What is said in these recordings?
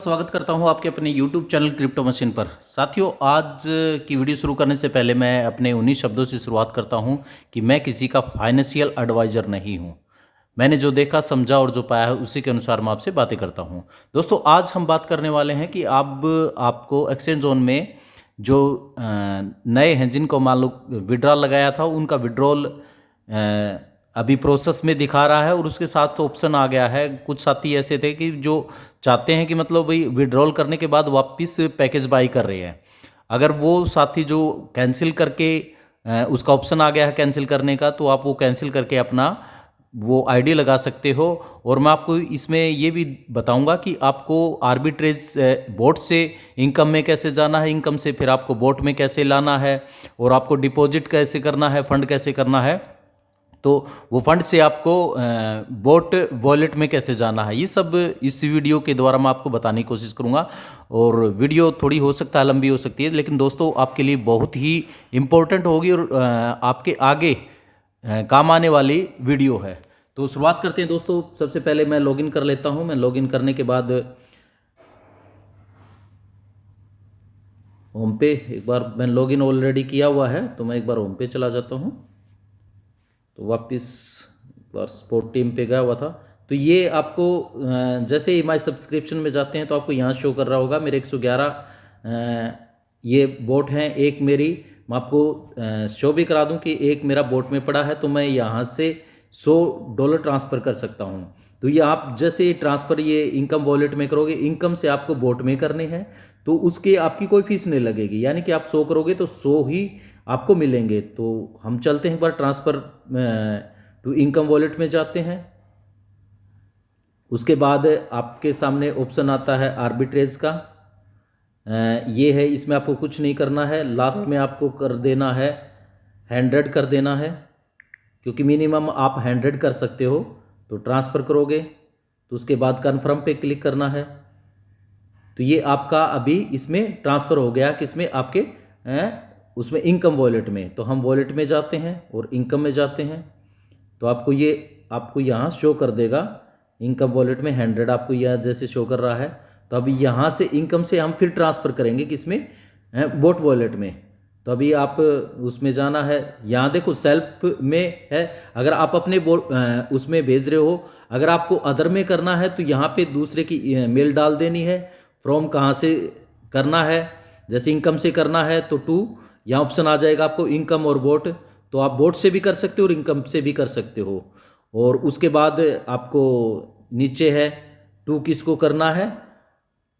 स्वागत करता हूं आपके अपने YouTube चैनल क्रिप्टो मशीन पर। साथियों, आज की वीडियो शुरू करने से पहले मैं अपने उन्हीं शब्दों से शुरुआत करता हूं कि मैं किसी का फाइनेंशियल एडवाइज़र नहीं हूं। मैंने जो देखा, समझा और जो पाया है उसी के अनुसार मैं आपसे बातें करता हूं। दोस्तों, आज हम बात करने वाले हैं कि अब आपको एक्सचेंज जोन में जो नए हैं, जिनको मान लो विड्रॉल लगाया था, उनका विड्रॉल अभी प्रोसेस में दिखा रहा है और उसके साथ ऑप्शन आ गया है। कुछ साथी ऐसे थे कि जो चाहते हैं कि मतलब भाई विड्रॉल करने के बाद वापस पैकेज बाई कर रहे हैं। अगर वो साथी जो कैंसिल करके उसका ऑप्शन आ गया है कैंसिल करने का, तो आप वो कैंसिल करके अपना वो आईडी लगा सकते हो। और मैं आपको इसमें ये भी बताऊंगा कि आपको आर्बिट्रेज बोट से इनकम में कैसे जाना है, इनकम से फिर आपको बोट में कैसे लाना है, और आपको डिपॉजिट कैसे करना है, फंड कैसे करना है, तो वो फंड से आपको बोट वॉलेट में कैसे जाना है, ये सब इस वीडियो के द्वारा मैं आपको बताने की कोशिश करूँगा। और वीडियो थोड़ी हो सकता है लंबी हो सकती है, लेकिन दोस्तों आपके लिए बहुत ही इम्पोर्टेंट होगी और आपके आगे काम आने वाली वीडियो है। तो शुरुआत करते हैं दोस्तों। सबसे पहले मैं लॉगिन कर लेता हूं। मैं लॉगिन करने के बाद होम पे, एक बार मैं लॉगिन ऑलरेडी किया हुआ है तो मैं एक बार होम पे चला जाता हूं। तो वापस एक बार स्पोर्ट टीम पे गया हुआ था। तो ये आपको जैसे ही माई सब्सक्रिप्शन में जाते हैं तो आपको यहाँ शो कर रहा होगा मेरे 111 ये बोट हैं। एक मेरी, मैं आपको शो भी करा दूं कि एक मेरा बोट में पड़ा है, तो मैं यहाँ से $100 ट्रांसफ़र कर सकता हूँ। तो ये आप जैसे ट्रांसफ़र ये इनकम वॉलेट में करोगे, इनकम से आपको बोट में करने हैं, तो उसके आपकी कोई फीस नहीं लगेगी। यानी कि आप 100 करोगे तो 100 ही आपको मिलेंगे। तो हम चलते हैं एक बार ट्रांसफ़र टू इनकम वॉलेट में जाते हैं। उसके बाद आपके सामने ऑप्शन आता है आर्बिट्रेज का। ये है, इसमें आपको कुछ नहीं करना है। लास्ट में आपको कर देना है 100 कर देना है, क्योंकि मिनिमम आप 100 कर सकते हो। तो ट्रांसफ़र करोगे तो उसके बाद कन्फर्म पे क्लिक करना है। तो ये आपका अभी इसमें ट्रांसफ़र हो गया, किसमें, आपके उसमें इनकम वॉलेट में। तो हम वॉलेट में जाते हैं और इनकम में जाते हैं। तो आपको यहाँ शो कर देगा इनकम वॉलेट में 100 आपको यहाँ जैसे शो कर रहा है। तो अभी यहाँ से इनकम से हम फिर ट्रांसफ़र करेंगे किसमें, बोट वॉलेट में। तो अभी आप उसमें जाना है। यहाँ देखो सेल्फ में है, अगर आप अपने उसमें भेज रहे हो। अगर आपको अदर में करना है तो यहाँ पे दूसरे की मेल डाल देनी है। फ्रॉम कहाँ से करना है, जैसे इनकम से करना है तो टू, यहाँ ऑप्शन आ जाएगा आपको इनकम और बोट। तो आप बोट से भी कर सकते हो और इनकम से भी कर सकते हो। और उसके बाद आपको नीचे है टू किसको करना है,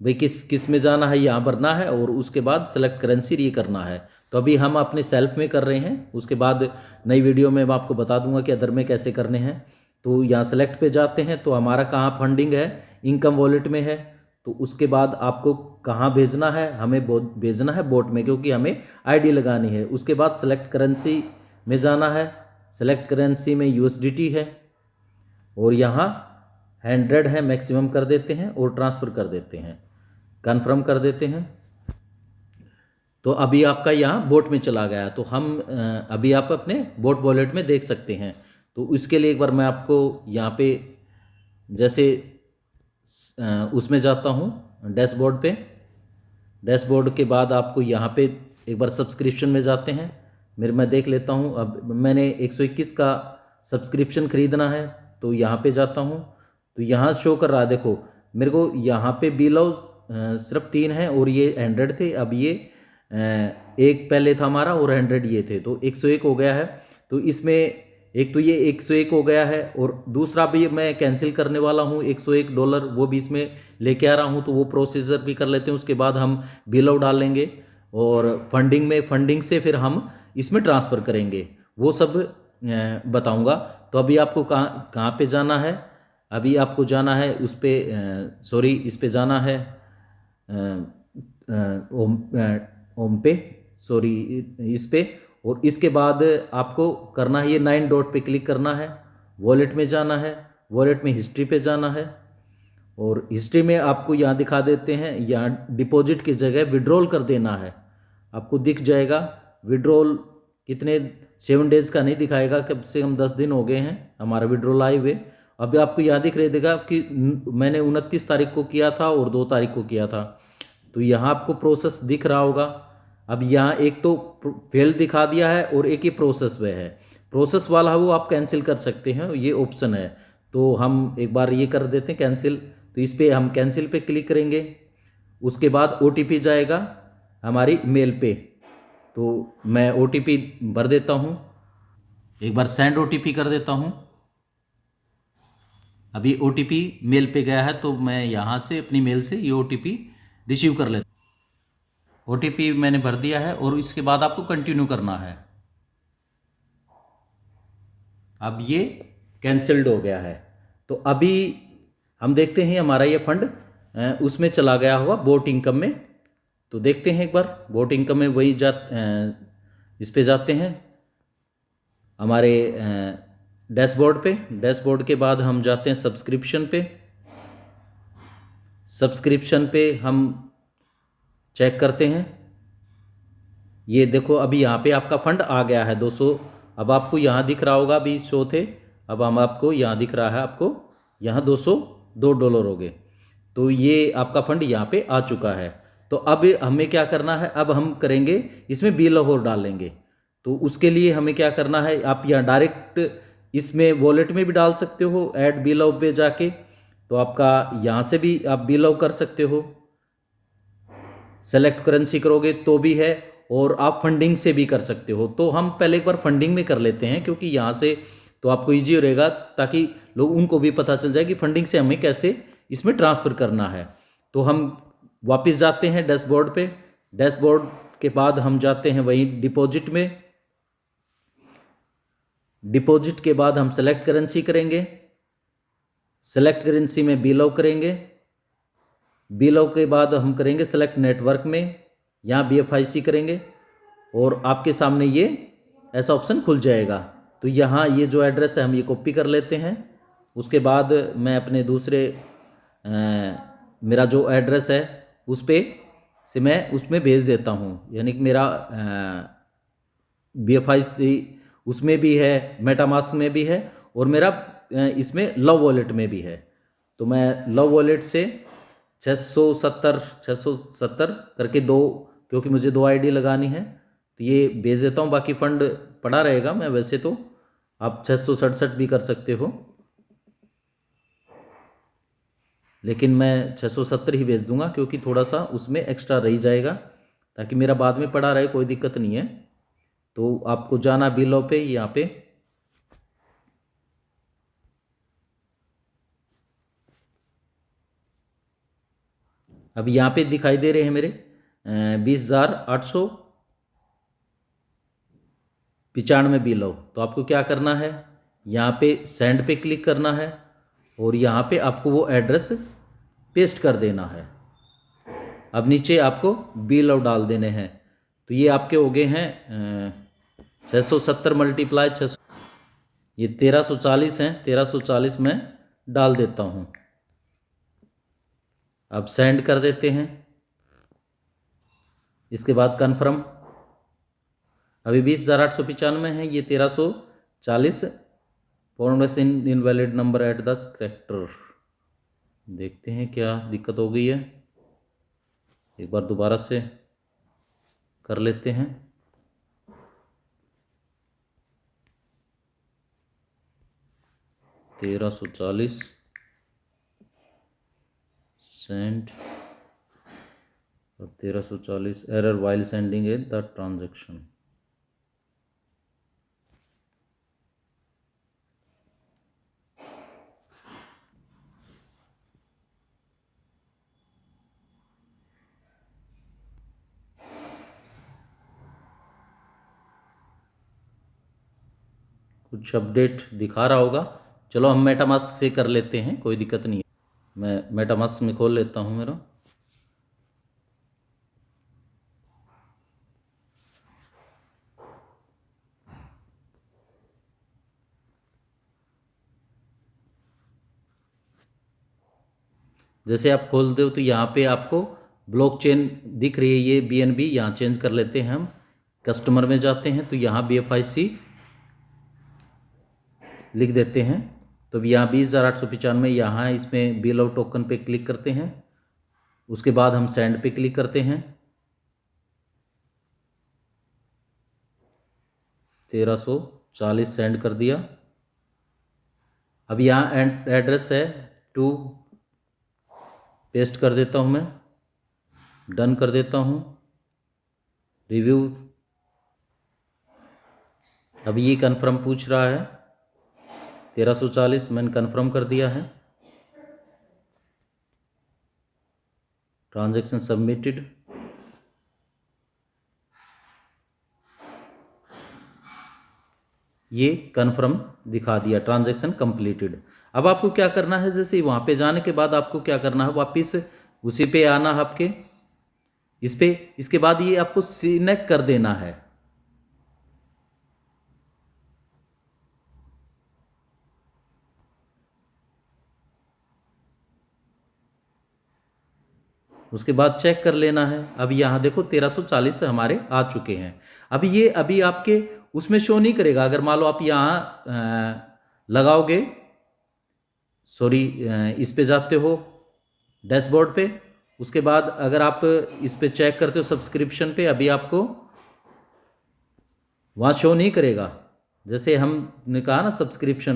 भाई किस किस में जाना है, यहाँ भरना है। और उसके बाद सेलेक्ट करेंसी ये करना है। तो अभी हम अपने सेल्फ में कर रहे हैं। उसके बाद नई वीडियो में मैं आपको बता दूंगा कि अदर में कैसे करने हैं। तो यहाँ सेलेक्ट पे जाते हैं तो हमारा कहाँ फंडिंग है, इनकम वॉलेट में है। तो उसके बाद आपको कहाँ भेजना है, हमें भेजना है बोट में, क्योंकि हमें आईडी लगानी है। उसके बाद सेलेक्ट करेंसी में जाना है। सेलेक्ट करेंसी में USDT है और यहाँ 100 है, मैक्सिमम कर देते हैं और ट्रांसफ़र कर देते हैं, कन्फर्म कर देते हैं। तो अभी आपका यहाँ बोट में चला गया। तो हम अभी आप अपने बोट वॉलेट में देख सकते हैं। तो इसके लिए एक बार मैं आपको यहाँ पे जैसे उसमें जाता हूँ डैशबोर्ड पे। डैशबोर्ड के बाद आपको यहाँ पे एक बार सब्सक्रिप्शन में जाते हैं। मैं देख लेता हूँ। अब मैंने 121 का सब्सक्रिप्शन ख़रीदना है तो यहाँ पे जाता हूँ। तो यहाँ शो कर रहा है, देखो मेरे को यहाँ पे बिलो सिर्फ 3 है और ये 100 थे। अब ये एक पहले था हमारा और 100 ये थे, तो 101 हो गया है। तो इसमें एक तो ये 101 हो गया है और दूसरा भी मैं कैंसिल करने वाला हूँ $101, वो भी इसमें लेके आ रहा हूँ। तो वो प्रोसीजर भी कर लेते हैं। उसके बाद हम बिलो डालेंगे और फंडिंग से फिर हम इसमें ट्रांसफ़र करेंगे, वो सब बताऊँगा। तो अभी आपको कहाँ कहाँ पे जाना है, अभी आपको जाना है उस पर, सॉरी इस पे जाना है होम पे, सॉरी इस पे। और इसके बाद आपको करना है ये 9 डॉट पे क्लिक करना है, वॉलेट में जाना है, वॉलेट में हिस्ट्री पे जाना है। और हिस्ट्री में आपको यहाँ दिखा देते हैं, यहाँ डिपॉजिट की जगह विड्रॉल कर देना है, आपको दिख जाएगा। विड्रॉल कितने 7 डेज़ का नहीं दिखाएगा, कम से कम 10 दिन हो गए हैं हमारा विड्रॉल आए हुए। अभी आपको यहाँ दिख रहे देगा कि मैंने 29 तारीख को किया था और 2 तारीख को किया था, तो यहाँ आपको प्रोसेस दिख रहा होगा। अब यहाँ एक तो फेल दिखा दिया है और एक ही प्रोसेस में है। प्रोसेस वाला वो आप कैंसिल कर सकते हैं, ये ऑप्शन है। तो हम एक बार ये कर देते हैं कैंसिल। तो इस पर हम कैंसिल पे क्लिक करेंगे। उसके बाद OTP जाएगा हमारी मेल पे। तो मैं OTP भर देता हूँ, एक बार सेंड OTP कर देता हूँ। अभी OTP मेल पे गया है, तो मैं यहाँ से अपनी मेल से ये OTP रिसीव कर लेता हूँ। OTP मैंने भर दिया है और इसके बाद आपको कंटिन्यू करना है। अब ये कैंसिल्ड हो गया है। तो अभी हम देखते हैं हमारा ये फंड उसमें चला गया होगा बोट इनकम में। तो देखते हैं एक बार बोट इनकम में, वही इस पे जाते हैं हमारे डैशबोर्ड पे। डैशबोर्ड के बाद हम जाते हैं सब्सक्रिप्शन पे। सब्सक्रिप्शन पे हम चेक करते हैं, ये देखो अभी यहाँ पे आपका फंड आ गया है 200। अब आपको यहाँ दिख रहा होगा, अभी शो थे, अब हम आपको यहाँ दिख रहा है, आपको यहाँ $202 हो गए। तो ये आपका फंड यहाँ पे आ चुका है। तो अब हमें क्या करना है, अब हम करेंगे इसमें बिल और डालेंगे। तो उसके लिए हमें क्या करना है, आप यहाँ डायरेक्ट इसमें वॉलेट में भी डाल सकते हो, ऐड बिल पे जाके। तो आपका यहाँ से भी आप बिल कर सकते हो, सेलेक्ट करेंसी करोगे तो भी है, और आप फंडिंग से भी कर सकते हो। तो हम पहले एक बार फंडिंग में कर लेते हैं, क्योंकि यहाँ से तो आपको ईजी रहेगा, ताकि लोग उनको भी पता चल जाए कि फंडिंग से हमें कैसे इसमें ट्रांसफ़र करना है। तो हम वापस जाते हैं डैशबोर्ड पे। डैशबोर्ड के बाद हम जाते हैं वही डिपॉजिट में। डिपॉजिट के बाद हम सेलेक्ट करेंसी करेंगे। सेलेक्ट करेंसी में बिलो करेंगे। बिलो के बाद हम करेंगे सेलेक्ट नेटवर्क में, यहाँ BFIC करेंगे और आपके सामने ये ऐसा ऑप्शन खुल जाएगा। तो यहाँ ये जो एड्रेस है हम ये कॉपी कर लेते हैं। उसके बाद मैं अपने दूसरे मेरा जो एड्रेस है उस पर से मैं उसमें भेज देता हूँ, यानी कि मेरा BFIC उसमें भी है, मेटामास्क में भी है, और मेरा इसमें लव वॉलेट में भी है। तो मैं लव वॉलेट से 670 करके दो, क्योंकि मुझे 2 ID लगानी है, तो ये भेज देता हूँ। बाकी फंड पड़ा रहेगा, मैं वैसे तो आप 667 भी कर सकते हो, लेकिन मैं 670 ही भेज दूंगा, क्योंकि थोड़ा सा उसमें एक्स्ट्रा रह जाएगा, ताकि मेरा बाद में पड़ा रहे, कोई दिक्कत नहीं है। तो आपको जाना बिलो पे, यहाँ पे अब यहाँ पे दिखाई दे रहे हैं मेरे 20,895 बिलो। तो आपको क्या करना है, यहाँ पे सेंड पे क्लिक करना है और यहाँ पे आपको वो एड्रेस पेस्ट कर देना है। अब नीचे आपको बिल डाल देने हैं। तो ये आपके हो गए हैं 670 मल्टीप्लाई 600, ये 1340 हैं। 1340 में डाल देता हूँ। अब सेंड कर देते हैं। इसके बाद कन्फर्म। अभी 20,895 है, ये 1340 formless invalid number at the character. देखते हैं क्या दिक्कत हो गई है, एक बार दोबारा से कर लेते हैं। $1340 सेंड और 1340 error while sending the transaction. कुछ अपडेट दिखा रहा होगा। चलो हम मेटामास्क से कर लेते हैं, कोई दिक्कत नहीं है। मैं मेटामास्क में खोल लेता हूँ मेरा। जैसे आप खोलते हो तो यहाँ पे आपको ब्लॉकचेन दिख रही है, ये BNB, यहाँ चेंज कर लेते हैं हम। कस्टमर में जाते हैं तो यहाँ BFIC लिख देते हैं। तो अब यहाँ 20,895 यहाँ इसमें बिल ऑफ टोकन पे क्लिक करते हैं। उसके बाद हम सेंड पे क्लिक करते हैं। 1340 सेंड कर दिया। अब यहाँ एड्रेस है टू पेस्ट कर देता हूँ मैं, डन कर देता हूँ। रिव्यू, अभी ये कन्फर्म पूछ रहा है। 1340 मैंने कन्फर्म कर दिया है। Transaction submitted. ये कन्फर्म दिखा दिया, ट्रांजैक्शन कंप्लीटेड। अब आपको क्या करना है, जैसे वहाँ पे जाने के बाद आपको क्या करना है, वापस उसी पे आना है आपके, इस पे। इसके बाद ये आपको सिलेक्ट कर देना है। उसके बाद चेक कर लेना है। अब यहाँ देखो 1340 से हमारे आ चुके हैं। अभी आपके उसमें शो नहीं करेगा। अगर मान लो आप यहाँ लगाओगे, सॉरी, इस पे जाते हो डैशबोर्ड पे, उसके बाद अगर आप इस पे चेक करते हो सब्सक्रिप्शन पे, अभी आपको वहाँ शो नहीं करेगा। जैसे हमने कहा ना सब्सक्रिप्शन,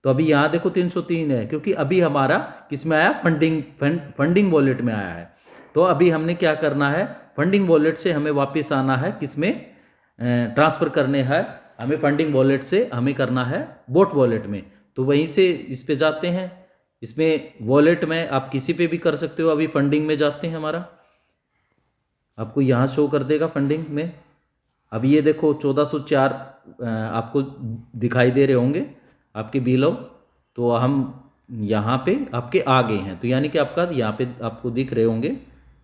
तो अभी यहाँ देखो 303 है, क्योंकि अभी हमारा किस में आया, फंडिंग वॉलेट में आया है। तो अभी हमने क्या करना है, फंडिंग वॉलेट से हमें वापस आना है, किसमें ट्रांसफ़र करने हैं हमें, फंडिंग वॉलेट से हमें करना है बोट वॉलेट में। तो वहीं से इस पे जाते हैं। इसमें वॉलेट में आप किसी पे भी कर सकते हो। अभी फंडिंग में जाते हैं, हमारा आपको यहाँ शो कर देगा फंडिंग में। अभी ये देखो 1404 आपको दिखाई दे रहे होंगे आपके बिल ऑफ। तो हम यहाँ पे आपके आ गए हैं, तो यानी कि आपका यहाँ पे आपको दिख रहे होंगे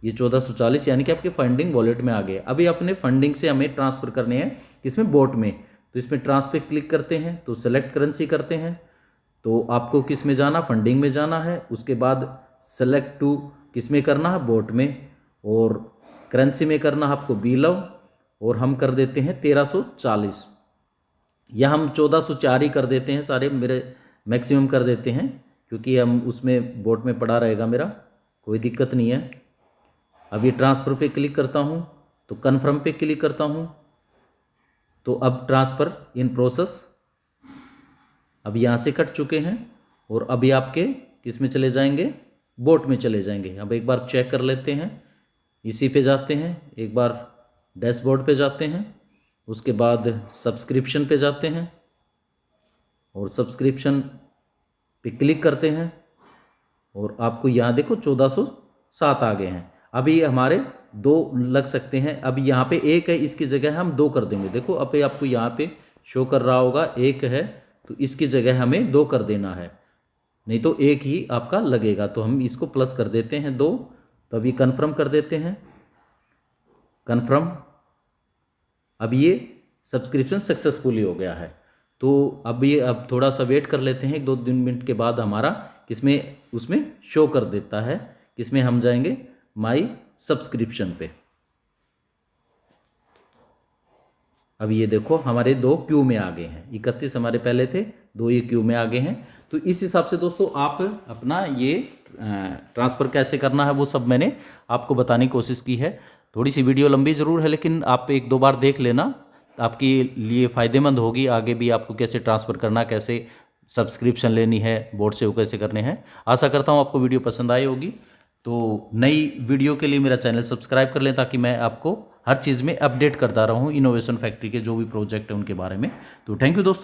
ये 1440, यानी कि आपके फंडिंग वॉलेट में आ गए। अभी अपने फंडिंग से हमें ट्रांसफ़र करने हैं किसमें, बोट में। तो इसमें ट्रांसफर क्लिक करते हैं, तो सेलेक्ट करेंसी करते हैं। तो आपको किस में जाना, फंडिंग में जाना है। उसके बाद सेलेक्ट टू किस में करना है, बोट में। और करेंसी में करना है आपको बिल ऑफ, और हम कर देते हैं 1340, या हम 1404 ही कर देते हैं सारे, मेरे मैक्सिमम कर देते हैं, क्योंकि हम उसमें बोट में पड़ा रहेगा मेरा, कोई दिक्कत नहीं है। अभी ट्रांसफ़र पे क्लिक करता हूँ, तो कन्फर्म पे क्लिक करता हूँ। तो अब ट्रांसफ़र इन प्रोसेस, अब यहाँ से कट चुके हैं, और अभी आपके किस में चले जाएंगे, बोट में चले जाएंगे। अब एक बार चेक कर लेते हैं, इसी पे जाते हैं, एक बार डैशबोर्ड पे जाते हैं, उसके बाद सब्सक्रिप्शन पे जाते हैं, और सब्सक्रिप्शन पे क्लिक करते हैं, और आपको यहाँ देखो 1407 आ गए हैं। अभी हमारे 2 लग सकते हैं। अभी यहाँ पे 1 है, इसकी जगह हम 2 कर देंगे। देखो अभी आपको यहाँ पे शो कर रहा होगा 1 है, तो इसकी जगह हमें 2 कर देना है, नहीं तो 1 ही आपका लगेगा। तो हम इसको प्लस कर देते हैं 2। तो अभी कन्फर्म कर देते हैं, कन्फर्म। अब ये सब्सक्रिप्शन सक्सेसफुली हो गया है। तो अब थोड़ा सा वेट कर लेते हैं, 1-2 मिनट के बाद हमारा किसमें, उसमें शो कर देता है। किसमें हम जाएंगे, माई सब्सक्रिप्शन पे। अब ये देखो हमारे 2 क्यू में आ गए हैं, 31 हमारे पहले थे, 2 ये क्यू में आ गए हैं। तो इस हिसाब से दोस्तों आप अपना ये ट्रांसफ़र कैसे करना है वो सब मैंने आपको बताने की कोशिश की है। थोड़ी सी वीडियो लंबी ज़रूर है, लेकिन आप 1-2 बार देख लेना, आपके लिए फ़ायदेमंद होगी। आगे भी आपको कैसे ट्रांसफ़र करना, कैसे सब्सक्रिप्शन लेनी है बोर्ड से, वो कैसे करने हैं। आशा करता हूँ आपको वीडियो पसंद आई होगी। तो नई वीडियो के लिए मेरा चैनल सब्सक्राइब कर लें, ताकि मैं आपको हर चीज़ में अपडेट करता रहूँ इनोवेशन फैक्ट्री के जो भी प्रोजेक्ट है उनके बारे में। तो थैंक यू दोस्तों।